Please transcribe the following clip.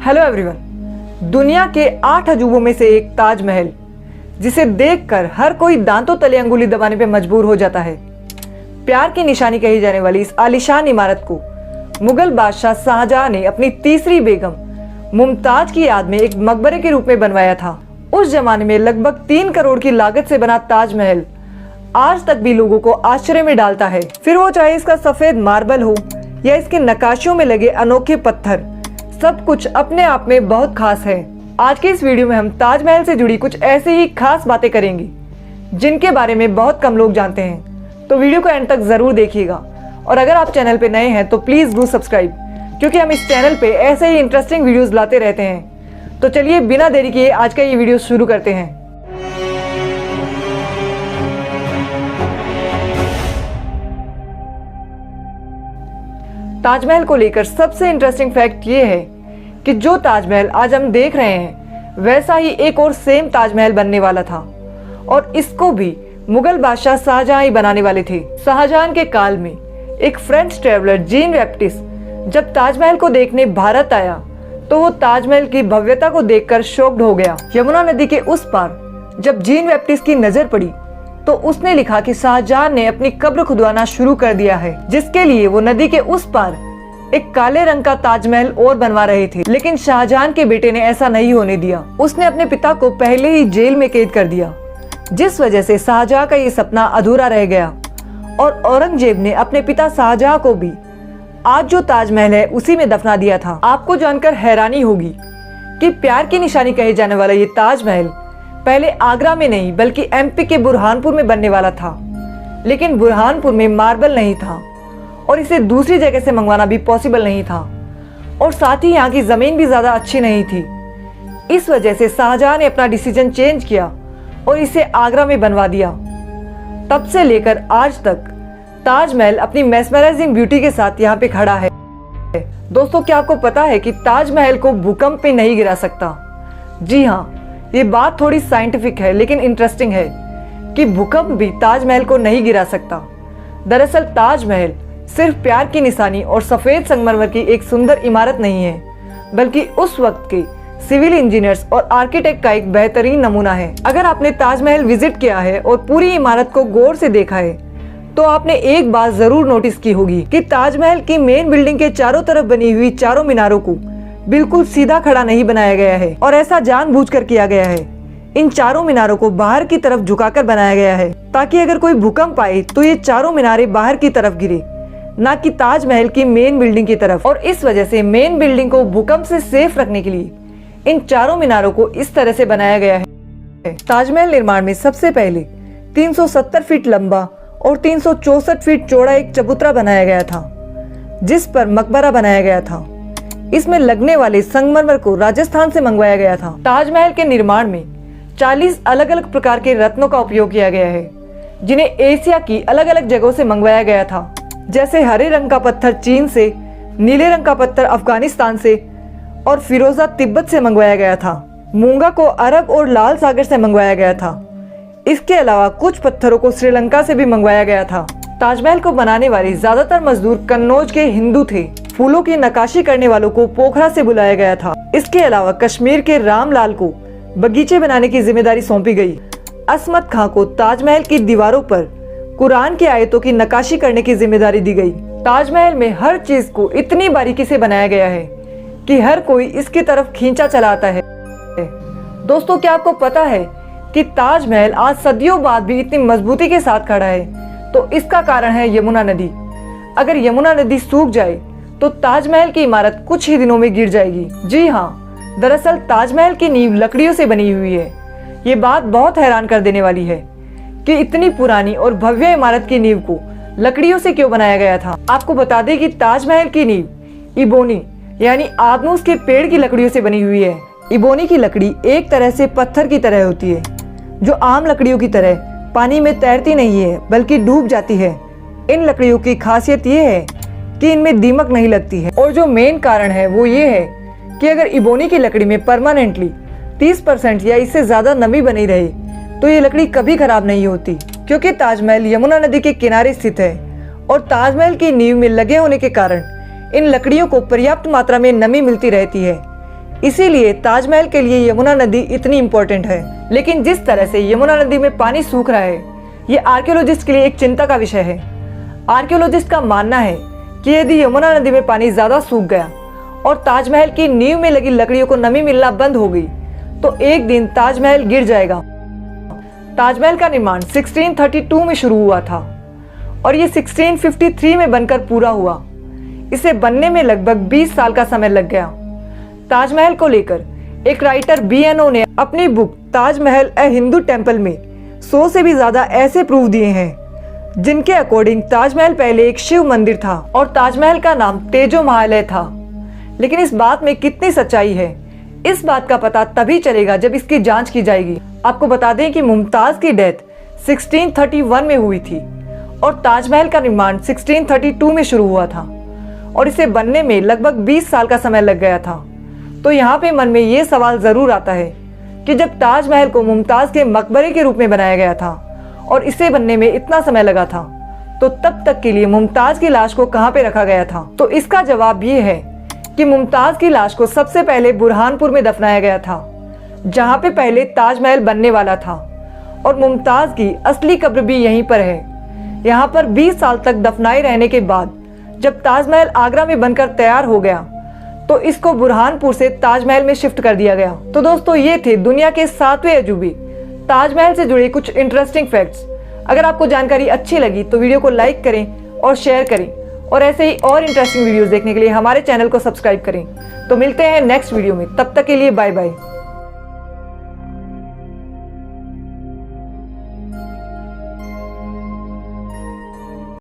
Hello everyone. दुनिया के 8 अजूबों में से एक ताजमहल, जिसे देखकर हर कोई दांतों तले अंगुली दबाने पे मजबूर हो जाता है। प्यार की निशानी कही जाने वाली इस आलीशान इमारत को मुगल बादशाह शाहजहां ने अपनी तीसरी बेगम मुमताज की याद में एक मकबरे के रूप में बनवाया था। उस जमाने में लगभग 3 करोड़ की लागत से बना ताजमहल आज तक भी लोगों को आश्चर्य में डालता है, फिर वो चाहे इसका सफेद मार्बल हो या इसकी नक्काशियों में लगे अनोखे पत्थर, सब कुछ अपने आप में बहुत खास है। आज के इस वीडियो में हम ताजमहल से जुड़ी कुछ ऐसे ही खास बातें करेंगे जिनके बारे में बहुत कम लोग जानते हैं, तो वीडियो को एंड तक जरूर देखिएगा। और अगर आप चैनल पे नए हैं तो प्लीज डू सब्सक्राइब, क्योंकि हम इस चैनल पे ऐसे ही इंटरेस्टिंग वीडियोस लाते रहते हैं। तो चलिए बिना देरी किए आज का ये वीडियो शुरू करते हैं। ताजमहल को लेकर सबसे इंटरेस्टिंग फैक्ट ये है कि जो ताजमहल आज हम देख रहे हैं वैसा ही एक और सेम ताजमहल बनने वाला था, और इसको भी मुगल बादशाह शाहजहां ही बनाने वाले थे। शाहजहां के काल में एक फ्रेंच ट्रेवलर जीन बैप्टिस्ट जब ताजमहल को देखने भारत आया तो वो ताजमहल की भव्यता को देखकर शॉक्ड हो गया। यमुना नदी के उस पार जब जीन बैप्टिस्ट की नजर पड़ी तो उसने लिखा कि शाहजहां ने अपनी कब्र खुदवाना शुरू कर दिया है, जिसके लिए वो नदी के उस पार एक काले रंग का ताजमहल और बनवा रहे थे। लेकिन शाहजहां के बेटे ने ऐसा नहीं होने दिया। उसने अपने पिता को पहले ही जेल में कैद कर दिया, जिस वजह से शाहजहां का ये सपना अधूरा रह गया। और औरंगजेब ने अपने पिता शाहजहां को भी आज जो ताजमहल है उसी में दफना दिया था। आपको जानकर हैरानी होगी कि प्यार की निशानी कहे जाने वाला ये ताजमहल पहले आगरा में नहीं बल्कि एमपी के बुरहानपुर में बनने वाला था, लेकिन बुरहानपुर में मार्बल नहीं था और इसे दूसरी जगह से मंगवाना भी पॉसिबल नहीं था, और साथ ही यहाँ की जमीन भी ज्यादा अच्छी नहीं थी। इस वजह से शाहजहां ने अपना डिसीजन चेंज किया और इसे आगरा में बनवा दिया। तब से लेकर आज तक ताजमहल अपनी मेस्मराइजिंग ब्यूटी के साथ यहाँ पे खड़ा है। दोस्तों, क्या आपको पता है कि ताजमहल को भूकंप पे नहीं गिरा सकता? जी हाँ, ये बात थोड़ी साइंटिफिक है लेकिन इंटरेस्टिंग है कि भूकंप भी ताजमहल को नहीं गिरा सकता। दरअसल ताजमहल सिर्फ प्यार की निशानी और सफेद संगमरमर की एक सुंदर इमारत नहीं है, बल्कि उस वक्त के सिविल इंजीनियर्स और आर्किटेक्ट का एक बेहतरीन नमूना है। अगर आपने ताजमहल विजिट किया है और पूरी इमारत को गौर से देखा है तो आपने एक बात जरूर नोटिस की होगी कि ताजमहल की मेन बिल्डिंग के चारों तरफ बनी हुई चारों मीनारों को बिल्कुल सीधा खड़ा नहीं बनाया गया है, और ऐसा जानबूझकर किया गया है। इन चारों मीनारों को बाहर की तरफ झुकाकर बनाया गया है ताकि अगर कोई भूकंप आए तो ये चारों मीनारें बाहर की तरफ गिरे, ना कि ताजमहल की मेन बिल्डिंग की तरफ। और इस वजह से मेन बिल्डिंग को भूकंप से सेफ रखने के लिए इन चारों मीनारों को इस तरह से बनाया गया है। ताजमहल निर्माण में सबसे पहले 370 फीट लंबा और 364 फीट चौड़ा एक चबूतरा बनाया गया था, जिस पर मकबरा बनाया गया था। इसमें लगने वाले संगमरमर को राजस्थान से मंगवाया गया था। ताजमहल के निर्माण में 40 अलग अलग प्रकार के रत्नों का उपयोग किया गया है, जिन्हें एशिया की अलग अलग जगहों से मंगवाया गया था। जैसे हरे रंग का पत्थर चीन से, नीले रंग का पत्थर अफगानिस्तान से और फिरोजा तिब्बत से मंगवाया गया था। मूंगा को अरब और लाल सागर से मंगवाया गया था। इसके अलावा कुछ पत्थरों को श्रीलंका से भी मंगवाया गया था। ताजमहल को बनाने वाले ज्यादातर मजदूर कन्नौज के हिंदू थे। फूलों की नक्काशी करने वालों को पोखरा से बुलाया गया था। इसके अलावा कश्मीर के रामलाल को बगीचे बनाने की जिम्मेदारी सौंपी गई। असमत खां को ताजमहल की दीवारों पर कुरान की आयतों की नक्काशी करने की जिम्मेदारी दी गई। ताजमहल में हर चीज को इतनी बारीकी से बनाया गया है कि हर कोई इसकी तरफ खींचा चला आता है। दोस्तों, क्या आपको पता है कि ताजमहल आज सदियों बाद भी इतनी मजबूती के साथ खड़ा है? तो इसका कारण है यमुना नदी। अगर यमुना नदी सूख जाए तो ताजमहल की इमारत कुछ ही दिनों में गिर जाएगी। जी हाँ, दरअसल ताजमहल की नींव लकड़ियों से बनी हुई है। ये बात बहुत हैरान कर देने वाली है कि इतनी पुरानी और भव्य इमारत की नींव को लकड़ियों से क्यों बनाया गया था। आपको बता दें कि ताजमहल की नींव इबोनी यानी आबनूस के पेड़ की लकड़ियों से बनी हुई है। इबोनी की लकड़ी एक तरह से पत्थर की तरह होती है, जो आम लकड़ियों की तरह पानी में तैरती नहीं है बल्कि डूब जाती है। इन लकड़ियों की खासियत ये है कि इनमें दीमक नहीं लगती है, और जो मेन कारण है वो ये है कि अगर इबोनी की लकड़ी में परमानेंटली 30% या इससे ज्यादा नमी बनी रहे तो ये लकड़ी कभी खराब नहीं होती। क्योंकि ताजमहल यमुना नदी के किनारे स्थित है और ताजमहल की नींव में लगे होने के कारण इन लकड़ियों को पर्याप्त मात्रा में नमी मिलती रहती है। इसीलिए ताजमहल के लिए यमुना नदी इतनी इम्पोर्टेंट है। लेकिन जिस तरह से यमुना नदी में पानी सूख रहा है, ये आर्कियोलॉजिस्ट के लिए एक चिंता का विषय है। आर्कियोलॉजिस्ट का मानना है कि यदि यमुना नदी में पानी ज़्यादा सूख गया और ताजमहल की नींव में लगी लकड़ियों को नमी मिलना बंद हो गई तो एक दिन ताजमहल गिर जाएगा। ताजमहल का निर्माण 1632 में शुरू हुआ था और ये 1653 में बनकर पूरा हुआ। इसे बनने में लगभग 20 साल का समय लग गया। ताजमहल को लेकर एक राइटर BNO ने अपनी बुक ताजमहल ए हिंदू टेम्पल में 100 से भी ज़्यादा ऐसे प्रूफ दिए हैं जिनके अकॉर्डिंग ताजमहल पहले एक शिव मंदिर था और ताजमहल का नाम तेजो महालय था। लेकिन इस बात में कितनी सच्चाई है, इस बात का पता तभी चलेगा जब इसकी जांच की जाएगी। आपको बता दें कि मुमताज़ की डेथ 1631 में हुई थी और ताजमहल का निर्माण 1632 में शुरू हुआ था और इसे बनने में लगभग 20 साल का समय लग गया था। तो यहाँ पे मन में ये सवाल ज़रूर आता है कि जब ताजमहल को मुमताज़ के मकबरे के रूप में बनाया गया था और इसे बनने में इतना समय लगा था, तो तब तक के लिए मुमताज़ की लाश को कहाँ पे रखा गया था? तो इसका जवाब ये है कि मुमताज़ की लाश को सबसे पहले बुरहानपुर में दफनाया गया था, जहाँ पे पहले ताजमहल बनने वाला था और मुमताज़ की असली कब्र भी यहीं पर है। यहाँ पर 20 साल तक दफनाए रहने के बाद जब ताजमहल आगरा में बनकर तैयार हो गया तो इसको बुरहानपुर से ताजमहल में शिफ्ट कर दिया गया। तो दोस्तों, ये थे दुनिया के 7वें अजूबे ताजमहल से जुड़े कुछ इंटरेस्टिंग फैक्ट्स। अगर आपको जानकारी अच्छी लगी तो वीडियो को लाइक करें और शेयर करें और ऐसे ही और इंटरेस्टिंग वीडियोस देखने के लिए हमारे चैनल को सब्सक्राइब करें। तो मिलते हैं नेक्स्ट वीडियो में, तब तक के लिए बाय बाय।